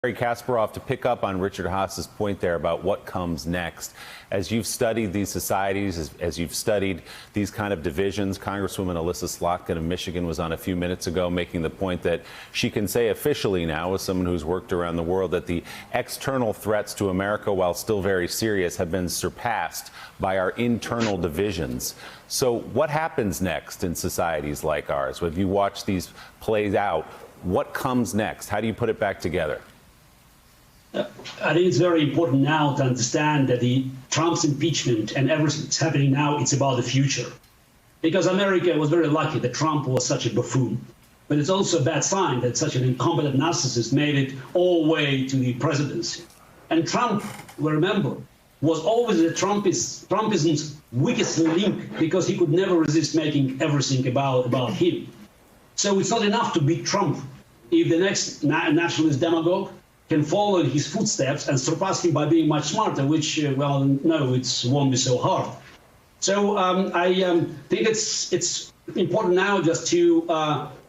Kasparov, to pick up on Richard Haas's point there about what comes next. As you've studied these societies, as you've studied these kind of divisions, Congresswoman Elissa Slotkin of Michigan was on a few minutes ago making the point that she can say officially now, as someone who's worked around the world, that the external threats to America, while still very serious, have been surpassed by our internal divisions. So what happens next in societies like ours? Have you watched these plays out? What comes next? How do you put it back together? I think it's very important now to understand that Trump's impeachment and everything that's happening now, it's about the future. Because America was very lucky that Trump was such a buffoon. But it's also a bad sign that such an incompetent narcissist made it all the way to the presidency. And Trump, we remember, was always the Trumpism's weakest link because he could never resist making everything about him. So it's not enough to beat Trump if the next nationalist demagogue can follow in his footsteps and surpass him by being much smarter, which, well, no, it won't be so hard. So I think it's important now just to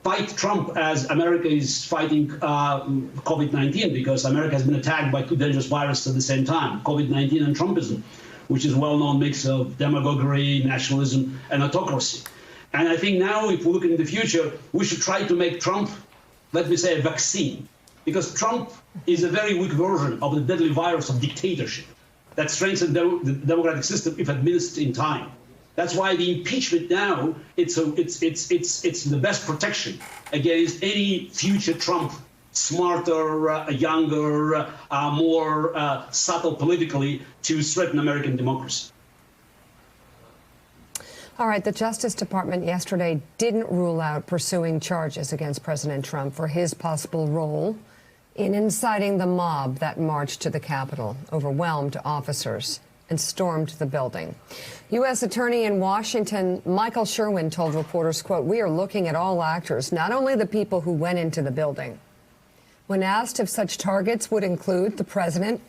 fight Trump as America is fighting COVID-19, because America has been attacked by two dangerous viruses at the same time, COVID-19 and Trumpism, which is a well-known mix of demagoguery, nationalism, and autocracy. And I think now, if we look into the future, we should try to make Trump, let me say, a vaccine. Because Trump is a very weak version of the deadly virus of dictatorship that strengthens the democratic system if administered in time. That's why the impeachment now, it's the best protection against any future Trump, smarter, younger, more subtle politically, to threaten American democracy. All right, the Justice Department yesterday didn't rule out pursuing charges against President Trump for his possible role in inciting the mob that marched to the Capitol, overwhelmed officers, and stormed the building. U.S. Attorney in Washington, Michael Sherwin, told reporters, quote, "We are looking at all actors, not only the people who went into the building." When asked if such targets would include the president,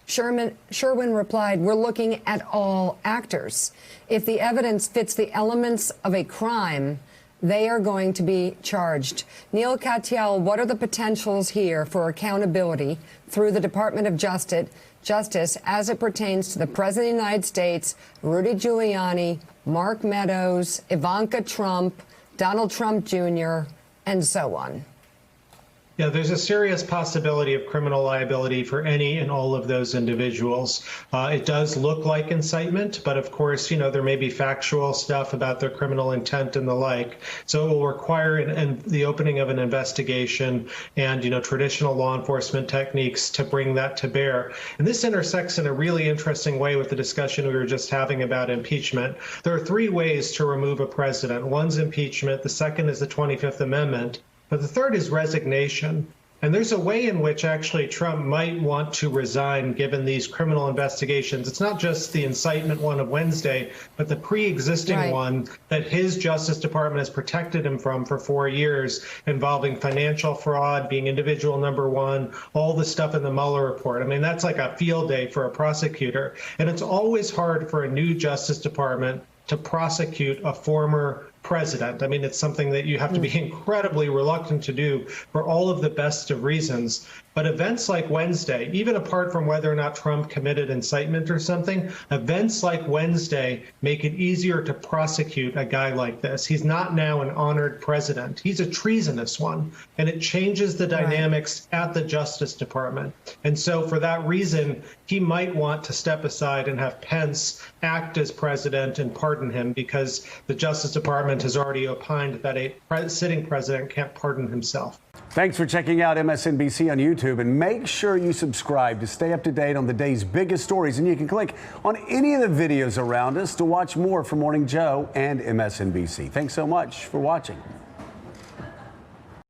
Sherwin replied, "We're looking at all actors. If the evidence fits the elements of a crime, they are going to be charged." Neil Katyal, what are the potentials here for accountability through the Department of Justice as it pertains to the President of the United States, Rudy Giuliani, Mark Meadows, Ivanka Trump, Donald Trump Jr., and so on? Yeah, there's a serious possibility of criminal liability for any and all of those individuals. It does look like incitement, but of course, you know, there may be factual stuff about their criminal intent and the like. So it will require the opening of an investigation and, you know, traditional law enforcement techniques to bring that to bear. And this intersects in a really interesting way with the discussion we were just having about impeachment. There are three ways to remove a president. One's impeachment, the second is the 25th Amendment. But the third is resignation. And there's a way in which actually Trump might want to resign given these criminal investigations. It's not just the incitement one of Wednesday, but the pre-existing one that his Justice Department has protected him from for 4 years, involving financial fraud, being individual number one, all the stuff in the Mueller report. I mean, that's like a field day for a prosecutor. And it's always hard for a new Justice Department to prosecute a former president. I mean, it's something that you have to be incredibly reluctant to do for all of the best of reasons. But events like Wednesday, even apart from whether or not Trump committed incitement or something, events like Wednesday make it easier to prosecute a guy like this. He's not now an honored president. He's a treasonous one. And it changes the dynamics at the Justice Department. And so for that reason, he might want to step aside and have Pence act as president and pardon him, because the Justice Department has already opined that a sitting president can't pardon himself. Thanks for checking out MSNBC on YouTube, and make sure you subscribe to stay up to date on the day's biggest stories. And you can click on any of the videos around us to watch more from Morning Joe and MSNBC. Thanks so much for watching.